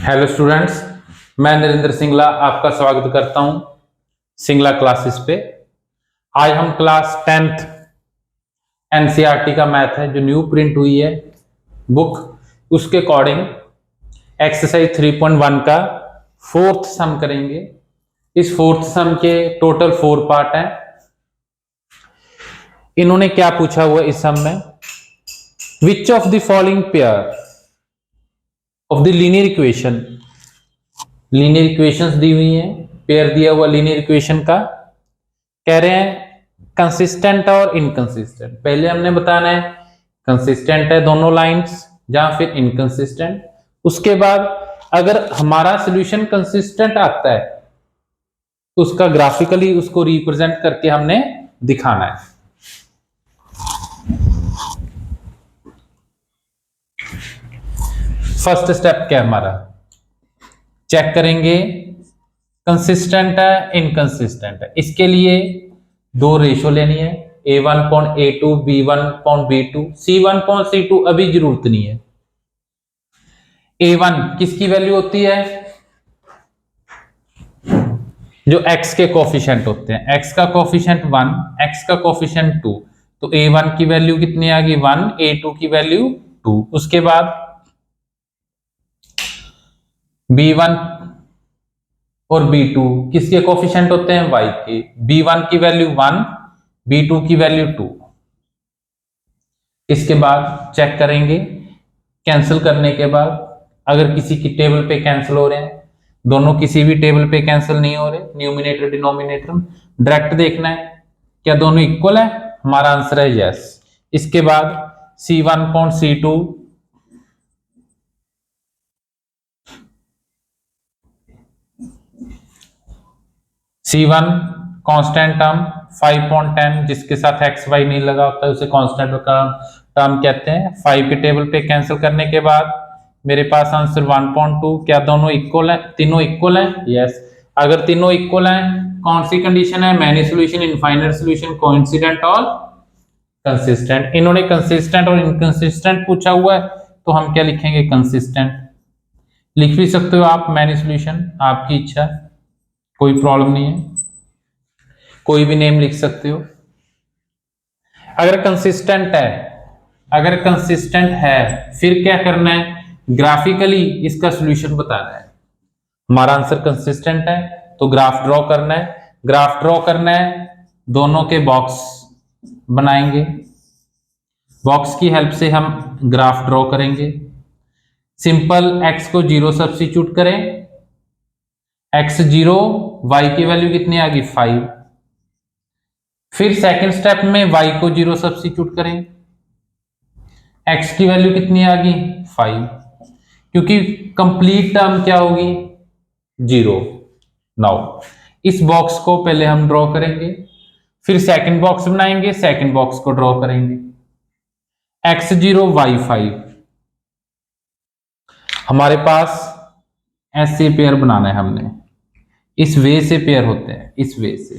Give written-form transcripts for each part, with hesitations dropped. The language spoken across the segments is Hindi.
हेलो स्टूडेंट्स, मैं नरेंद्र सिंगला आपका स्वागत करता हूं सिंगला क्लासेस पे। आज हम क्लास 10th एनसीईआरटी का मैथ है जो न्यू प्रिंट हुई है बुक, उसके अकॉर्डिंग एक्सरसाइज 3.1 का फोर्थ सम करेंगे। इस फोर्थ सम के टोटल 4 पार्ट हैं। इन्होंने क्या पूछा हुआ इस सम में, which of the following pair of the linear equation, linear equations दी हुई हैं, पेयर दिया हुआ लीनियर इक्वेशन का, कह रहे हैं कंसिस्टेंट और इनकंसिस्टेंट। पहले हमने बताना है कंसिस्टेंट है दोनों लाइंस या फिर इनकंसिस्टेंट। उसके बाद अगर हमारा सॉल्यूशन कंसिस्टेंट आता है तो उसका ग्राफिकली उसको रिप्रेजेंट करके हमने दिखाना है। फर्स्ट स्टेप क्या है हमारा, चेक करेंगे कंसिस्टेंट है इनकंसिस्टेंट है। इसके लिए दो रेशो लेनी है, A1:A2 B1:B2 C1:C2 अभी जरूरत नहीं है। A1 किसकी वैल्यू होती है, जो x के कोफिशिएंट होते हैं। x का कोफिशिएंट 1, x का कोफिशिएंट 2, तो A1 की वैल्यू कितनी आ गई 1, A2 की वैल्यू 2। उसके बाद B1 और B2 किसके कोफिशिएंट होते हैं y के, B1 की वैल्यू 1, B2 की वैल्यू 2। इसके बाद चेक करेंगे कैंसिल करने के बाद, अगर किसी की टेबल पे कैंसिल हो रहे हैं, दोनों किसी भी टेबल पे कैंसिल नहीं हो रहे, न्यूमिनेटर डिनोमिनेटर डायरेक्ट देखना है क्या दोनों इक्वल है, हमारा आंसर है यस। इसके बाद C1:C2 C1 कांस्टेंट टर्म 5.10 जिसके साथ एक्स वाई नहीं लगा होता है उसे कांस्टेंट टर्म कहते हैं। 5 के टेबल पे कैंसिल करने के बाद मेरे पास आंसर 1.2। क्या दोनों इक्वल है, तीनों इक्वल है यस। अगर तीनों इक्वल है कौन सी कंडीशन है, many solution, infinite solution, coincident और कंसिस्टेंट। इन्होंने कंसिस्टेंट और इनकंसिस्टेंट पूछा हुआ है तो हम क्या लिखेंगे, कंसिस्टेंट। लिख भी सकते हो आप मैनी सॉल्यूशन, आपकी इच्छा, कोई प्रॉब्लम नहीं है, कोई भी नेम लिख सकते हो। अगर कंसिस्टेंट है, अगर कंसिस्टेंट है फिर क्या करना है, ग्राफिकली इसका सॉल्यूशन बताना है। हमारा आंसर कंसिस्टेंट है तो ग्राफ ड्रॉ करना है। ग्राफ ड्रॉ करना है, दोनों के बॉक्स बनाएंगे, बॉक्स की हेल्प से हम ग्राफ ड्रॉ करेंगे। सिंपल x को 0 सब्स्टिट्यूट करें, x 0, y की वैल्यू कितनी आ गई 5। फिर सेकंड स्टेप में y को 0 सब्स्टिट्यूट करें, x की वैल्यू कितनी आ गई 5, क्योंकि कंप्लीट टर्म क्या होगी 0। नाउ इस बॉक्स को पहले हम ड्रॉ करेंगे, फिर सेकंड बॉक्स बनाएंगे, सेकंड बॉक्स को ड्रॉ करेंगे। x 0 y 5, हमारे पास ऐसे पेयर बनाना है हमने, इस वे से पेयर होते हैं, इस वे से।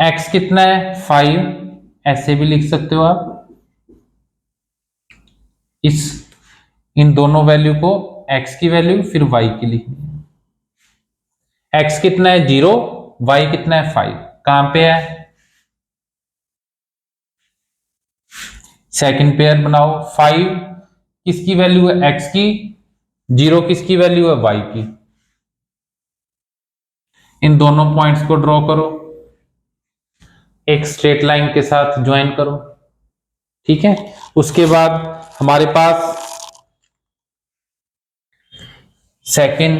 x कितना है 5, ऐसे भी लिख सकते हो आप, इस इन दोनों वैल्यू को x की वैल्यू फिर y की लिखनी है। x कितना है 0, y कितना है 5, कहां पे है, सेकंड पेयर बनाओ। 5 किसकी वैल्यू है x की, 0 किसकी वैल्यू है y की। इन दोनों पॉइंट्स को ड्रॉ करो, एक स्ट्रेट लाइन के साथ ज्वाइन करो, ठीक है। उसके बाद हमारे पास सेकंड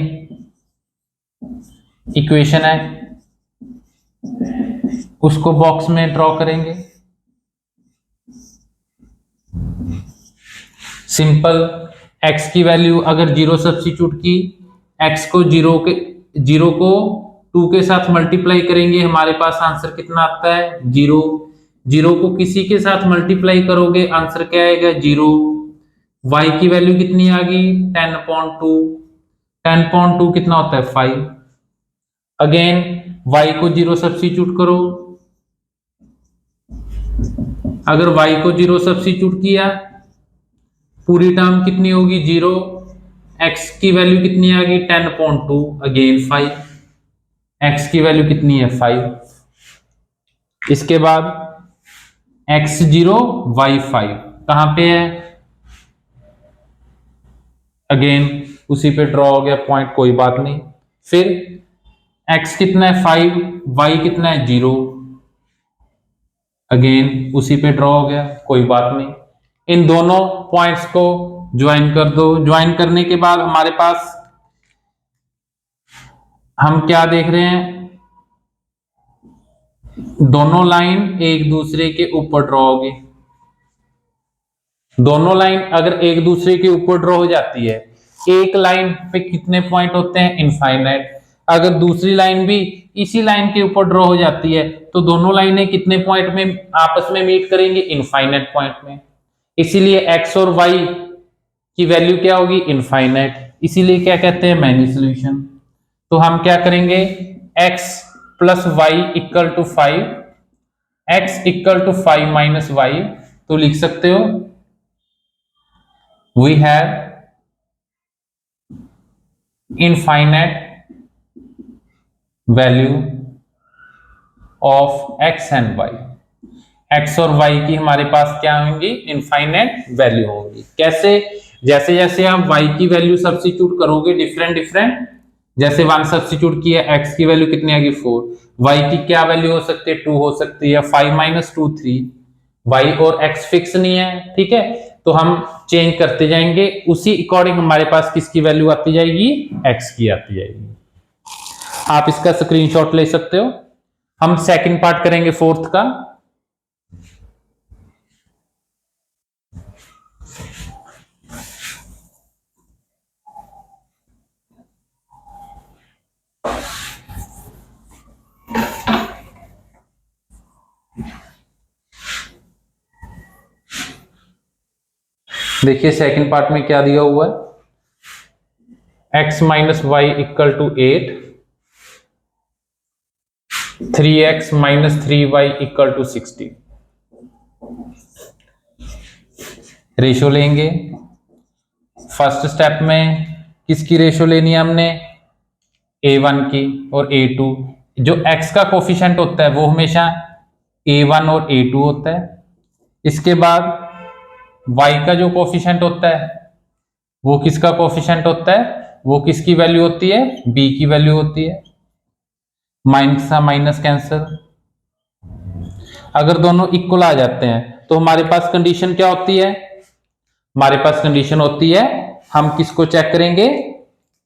इक्वेशन है, उसको बॉक्स में ड्रॉ करेंगे। सिंपल x की वैल्यू अगर 0 सब्स्टिट्यूट की, x को 0 को 2 के साथ मल्टीप्लाई करेंगे, हमारे पास आंसर कितना आता है 0। 0 को किसी के साथ मल्टीप्लाई करोगे आंसर क्या आएगा 0। y की वैल्यू कितनी आ गई 10.2, 10.2 कितना होता है 5। अगेन y को 0 सब्स्टिट्यूट करो, अगर y को 0 सब्स्टिट्यूट किया पूरी टर्म कितनी होगी 0, x की वैल्यू कितनी आ गई 10.2, अगेन 5, x की वैल्यू कितनी है 5। इसके बाद x0 y5 कहां पे है, अगेन उसी पे ड्रॉ हो गया पॉइंट, कोई बात नहीं। फिर x कितना है 5, y कितना है 0, अगेन उसी पे ड्रॉ हो गया, कोई बात नहीं। इन दोनों पॉइंट्स को ज्वाइन कर दो। ज्वाइन करने के बाद हमारे पास हम क्या देख रहे हैं, दोनों लाइन एक दूसरे के ऊपर ड्रॉ होगी। दोनों लाइन अगर एक दूसरे के ऊपर ड्रॉ हो जाती है, एक लाइन पे कितने पॉइंट होते हैं, इनफाइनाइट। अगर दूसरी लाइन भी इसी लाइन के ऊपर ड्रॉ हो जाती है तो दोनों लाइनें कितने पॉइंट में आपस में मीट करेंगे, इनफाइनाइट पॉइंट में। इसीलिए x और y की वैल्यू क्या होगी, इनफाइनाइट, इसीलिए क्या कहते हैं, मैनी सॉल्यूशन। तो हम क्या करेंगे, x plus y equal to 5, x equal to 5 minus y, तो लिख सकते हो we have infinite value of x and y। x और y की हमारे पास क्या होंगी, इनफाइनाइट वैल्यू होगी। कैसे, जैसे जैसे आप y की वैल्यू सब्स्टिट्यूट करोगे डिफरेंट डिफरेंट, जैसे 1 सब्स्टिट्यूट किया, x की वैल्यू कितनी आ गई 4, y की क्या वैल्यू हो सकती है 2 हो सकती है, 5 माइनस 2 3, y और x फिक्स नहीं है, ठीक है। तो हम चेंज करते जाएंगे, उसी अकॉर्डिंग हमारे पास किसकी वैल्यू आती जाएगी, x की आती जाएगी। आप इसका स्क्रीनशॉट ले सकते हो। हम सेकंड पार्ट करेंगे फोर्थ का। देखिए सेकंड पार्ट में क्या दिया हुआ है, x minus y equal to 8, 3x minus 3y equal to 60। Ratio लेंगे। फर्स्ट स्टेप में किसकी रेशो लेनी है हमने, a1 की और a2। जो x का कोफिशिएंट होता है वो हमेशा a1 और a2 होता है। इसके बाद y का जो कोफिशिएंट होता है वो किसका कोफिशिएंट होता है, वो किसकी वैल्यू होती है, b की वैल्यू होती है। माइनस का माइनस कैंसिल। अगर दोनों इक्वल आ जाते हैं तो हमारे पास कंडीशन क्या होती है, हमारे पास कंडीशन होती है, हम किसको चेक करेंगे,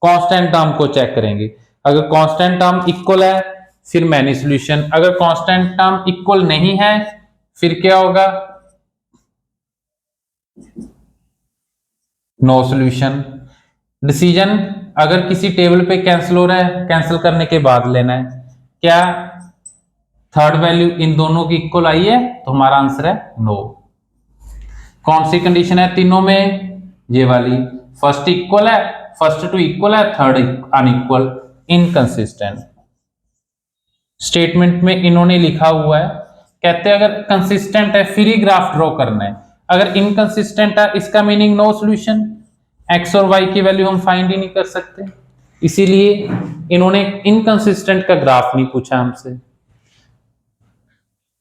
कांस्टेंट टर्म को चेक करेंगे। अगर कांस्टेंट टर्म इक्वल है फिर मैनी सॉल्यूशन, अगर कांस्टेंट टर्म इक्वल नहीं है फिर क्या होगा, नो सॉल्यूशन। डिसीजन अगर किसी टेबल पे कैंसिल हो रहा है, कैंसिल करने के बाद लेना है, क्या थर्ड वैल्यू इन दोनों की इक्वल आई है, तो हमारा आंसर है नो। कौन सी कंडीशन है तीनों में, ये वाली, फर्स्ट इक्वल है, फर्स्ट टू इक्वल है, थर्ड अनइक्वल, इनकंसिस्टेंट। स्टेटमेंट में इन्होंने लिखा हुआ है, कहते हैं अगर कंसिस्टेंट है फिर ही ग्राफ ड्रॉ करना है, अगर इनकंसिस्टेंट है इसका मीनिंग नो सॉल्यूशन, एक्स और वाई की वैल्यू हम फाइंड ही नहीं कर सकते, इसीलिए इन्होंने इनकंसिस्टेंट का ग्राफ नहीं पूछा हमसे।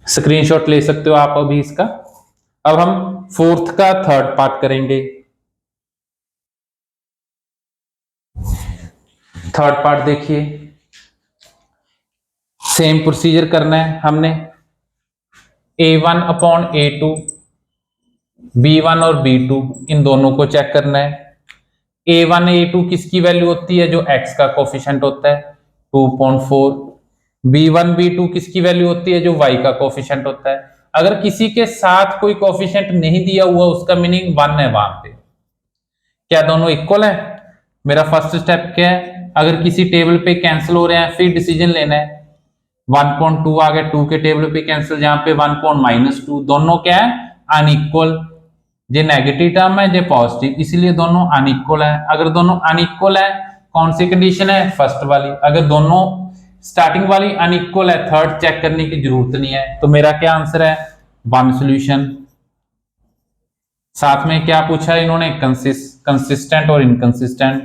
स्क्रीनशॉट ले सकते हो आप अभी इसका। अब हम फोर्थ का थर्ड पार्ट करेंगे। थर्ड पार्ट देखिए, सेम प्रोसीजर करना है हमने, a1 अपॉन a2, b1 और b2 इन दोनों को चेक करना है। a1 a2 किसकी वैल्यू होती है, जो x का कोफिशिएंट होता है 2.4, b1 b2 किसकी वैल्यू होती है, जो y का कोफिशिएंट होता है। अगर किसी के साथ कोई कोफिशिएंट नहीं दिया हुआ उसका मीनिंग 1 है वहां पे। क्या दोनों इक्वल है, मेरा फर्स्ट स्टेप क्या है, अगर किसी टेबल पे कैंसिल हो रहे हैं फिर डिसीजन लेना है। 1.2 आ गया, 2 के टेबल पे कैंसिल, जहां पे 1.-2 दोनों क्या है, अनइक्वल, ये नेगेटिव टर्म है ये पॉजिटिव, इसीलिए दोनों अनइक्वल है। अगर दोनों अनइक्वल है कौन सी कंडीशन है, फर्स्ट वाली। अगर दोनों स्टार्टिंग वाली अनइक्वल है थर्ड चेक करने की जरूरत नहीं है, तो मेरा क्या आंसर है, वन सॉल्यूशन। साथ में क्या पूछा है इन्होंने, कंसिस्टेंट और इनकंसिस्टेंट।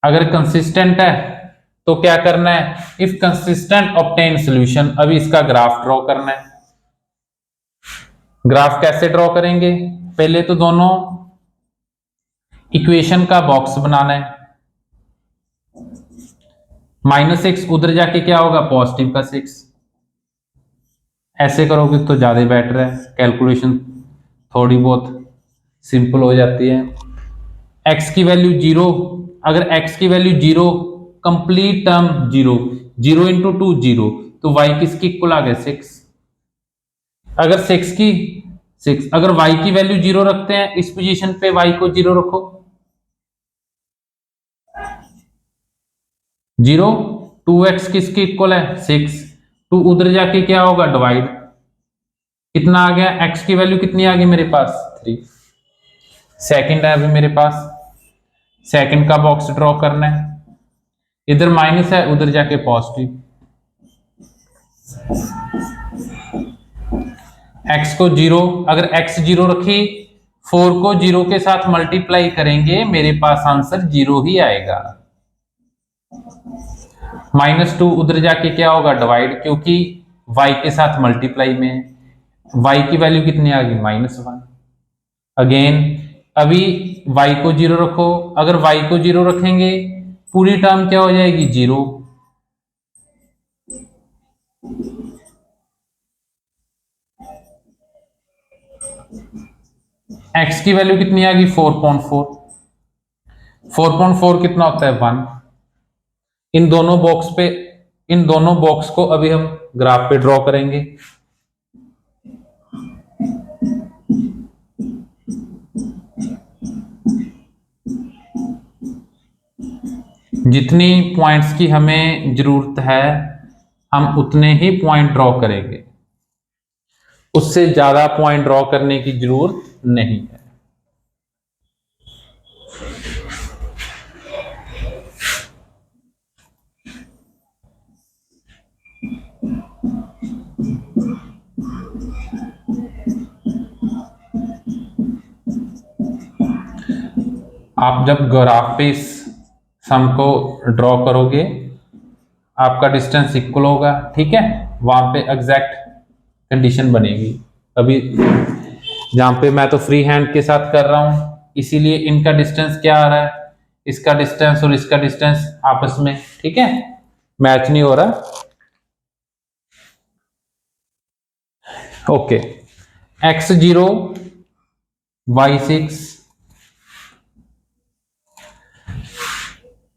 अगर कंसिस्टेंट है तो क्या करना है, इफ कंसिस्टेंट ऑब्टेन सॉल्यूशन। अभी इसका ग्राफ ड्रॉ करना है। ग्राफ कैसे ड्रॉ करेंगे, पहले तो दोनों इक्वेशन का बॉक्स बनाना है। -6 उधर जाके क्या होगा, पॉजिटिव का 6। ऐसे करोगे तो ज्यादा बेटर है, कैलकुलेशन थोड़ी बहुत सिंपल हो जाती है। x की वैल्यू 0, अगर x की वैल्यू 0, कंप्लीट टर्म 0, 0 इंटू 2 0, तो y किसकी इक्वल आ गया 6। अगर 6 अगर y की वैल्यू 0 रखते हैं, इस पोजीशन पे y को 0 रखो, 0, 2x किसकी इक्वल है 6, 2 उधर जाके क्या होगा डिवाइड, कितना आ गया, x की वैल्यू कितनी आ गई मेरे पास 3। सेकंड है अभी मेरे पास, सेकंड का बॉक्स ड्रॉ करना है। इधर माइनस है, उधर जाके पॉजिटिव। x को 0, अगर x 0 रखी, 4 को 0 के साथ मल्टीप्लाई करेंगे, मेरे पास आंसर 0 ही आएगा। -2 उधर जाके क्या होगा डिवाइड, क्योंकि y के साथ मल्टीप्लाई में है। y की वैल्यू कितनी आ गई -1। अगेन अभी y को 0 रखो, अगर y को 0 रखेंगे, पूरी टर्म क्या हो जाएगी 0। x की वैल्यू कितनी आ गई 4.4। 4.4 कितना होता है 1। इन दोनों बॉक्स को अभी हम ग्राफ पे ड्रॉ करेंगे। जितनी पॉइंट्स की हमें जरूरत है, हम उतने ही पॉइंट ड्रॉ करेंगे, उससे ज्यादा पॉइंट ड्रॉ करने की जरूरत नहीं है। आप जब ग्राफ पे इस सम को ड्रॉ करोगे, आपका डिस्टेंस इक्वल होगा, ठीक है, वहां पे एग्जैक्ट कंडीशन बनेगी। अभी जहां पे मैं तो फ्री हैंड के साथ कर रहा हूं, इसीलिए इनका डिस्टेंस क्या आ रहा है, इसका डिस्टेंस और इसका डिस्टेंस आपस में, ठीक है, मैच नहीं हो रहा। Okay, x0 y6,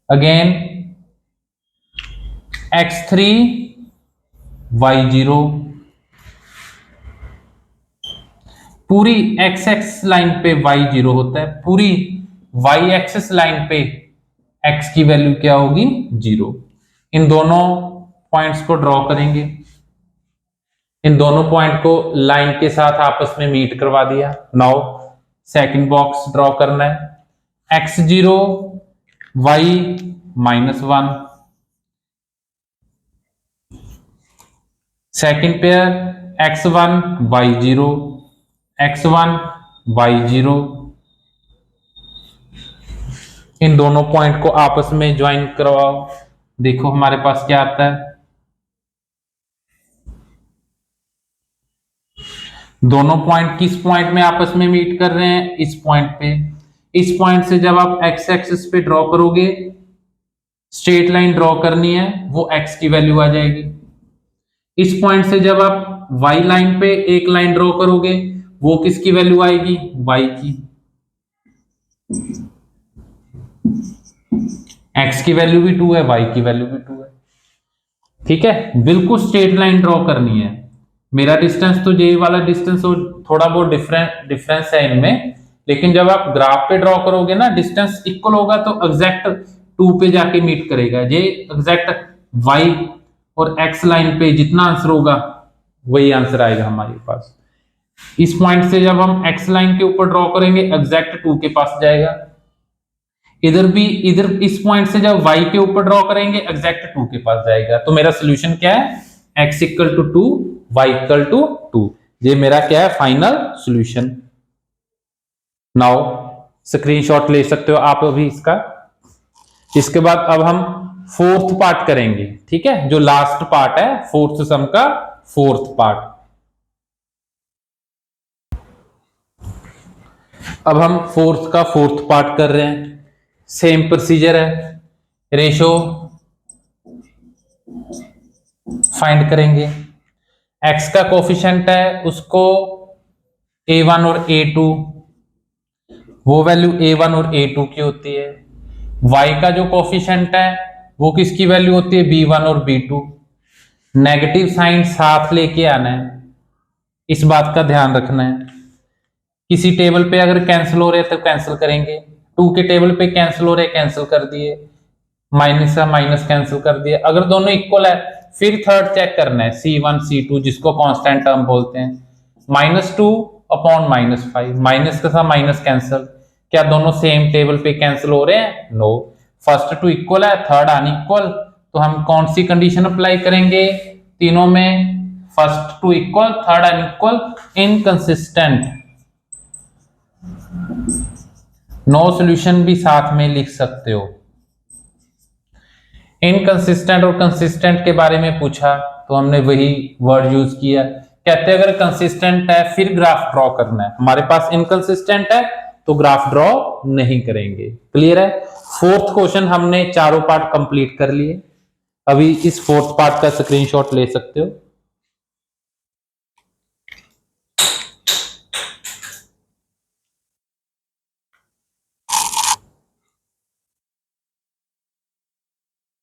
again x3 y0, पूरी x एक्सिस लाइन पे y0 होता है, पूरी y एक्सिस लाइन पे x की वैल्यू क्या होगी 0। इन दोनों पॉइंट्स को ड्रॉ करेंगे, इन दोनों पॉइंट को लाइन के साथ आपस में मीट करवा दिया। नाउ सेकंड बॉक्स ड्रॉ करना है, x0 y-1, second pair x1 y0, x1 y0, इन दोनों पॉइंट को आपस में ज्वाइन करवाओ, देखो हमारे पास क्या आता है। दोनों पॉइंट किस पॉइंट में आपस में मीट कर रहे हैं, इस पॉइंट पे। इस पॉइंट से जब आप x एक्सिस पे ड्रॉ करोगे, स्ट्रेट लाइन ड्रॉ करनी है, वो x की वैल्यू आ जाएगी। इस पॉइंट से जब आप y लाइन पे एक लाइन ड्रॉ करोगे, वो किसकी वैल्यू आएगी, y की। x की वैल्यू भी 2 है, y की वैल्यू भी 2 है, ठीक है। बिल्कुल स्ट्रेट लाइन ड्रॉ करनी है। मेरा डिस्टेंस तो ये वाला डिस्टेंस थोड़ा बहुत डिफरेंस है इनमें, लेकिन जब आप ग्राफ पे ड्रॉ करोगे ना, डिस्टेंस इक्वल होगा तो एग्जैक्ट 2 पे जाके मीट करेगा। ये एग्जैक्ट y और x लाइन पे जितना आंसर होगा वही आंसर आएगा हमारे पास। इस पॉइंट से जब हम x लाइन के ऊपर ड्रॉ करेंगे, एग्जैक्ट 2 के पास जाएगा। इधर इस पॉइंट से जब y के ऊपर ड्रॉ करेंगे, एग्जैक्ट 2 के पास जाएगा। तो मेरा सोल्यूशन क्या है, x equal to 2, y equal to 2। ये मेरा क्या है, फाइनल सोल्यूशन। नाउ स्क्रीनशॉट ले सकते हो आप अभी इसका। इसके बाद अब हम फोर्थ पार्ट करेंगे, ठीक है, जो लास्ट पार्ट है फोर्थ सम का फोर्थ पार्ट। अब हम फोर्थ का फोर्थ पार्ट कर रहे हैं। सेम प्रोसीजर है, रेशो फाइंड करेंगे। x का कोफिशिएंट है उसको a1 और a2, वो वैल्यू a1 और a2 की होती है। y का जो कोफिशिएंट है वो किसकी वैल्यू होती है, b1 और b2। नेगेटिव साइन साथ लेके आना है, इस बात का ध्यान रखना है। किसी टेबल पे अगर कैंसिल हो रहे हैं तो कैंसिल करेंगे, 2 के टेबल पे कैंसिल हो रहे कैंसिल कर दिए, माइनस का माइनस कैंसिल कर दिए। अगर दोनों इक्वल है फिर थर्ड चेक करना है, C1 C2 जिसको कांस्टेंट टर्म बोलते हैं। -2 अपॉन -5, माइनस के साथ माइनस कैंसिल। क्या दोनों सेम टेबल पे कैंसिल हो रहे हैं? नो। फर्स्ट टू इक्वल है, थर्ड अनइक्वल, तो हम कौन सी कंडीशन अप्लाई करेंगे तीनों में? First two equal, third unequal, inconsistent. No solution भी साथ में लिख सकते हो। इनकंसिस्टेंट और कंसिस्टेंट के बारे में पूछा तो हमने वही वर्ड यूज किया। कहते हैं अगर कंसिस्टेंट है फिर ग्राफ ड्रॉ करना है, हमारे पास इनकंसिस्टेंट है तो ग्राफ ड्रॉ नहीं करेंगे। क्लियर है? फोर्थ क्वेश्चन हमने चारों पार्ट कंप्लीट कर लिए। अभी इस फोर्थ पार्ट का स्क्रीनशॉट ले सकते हो।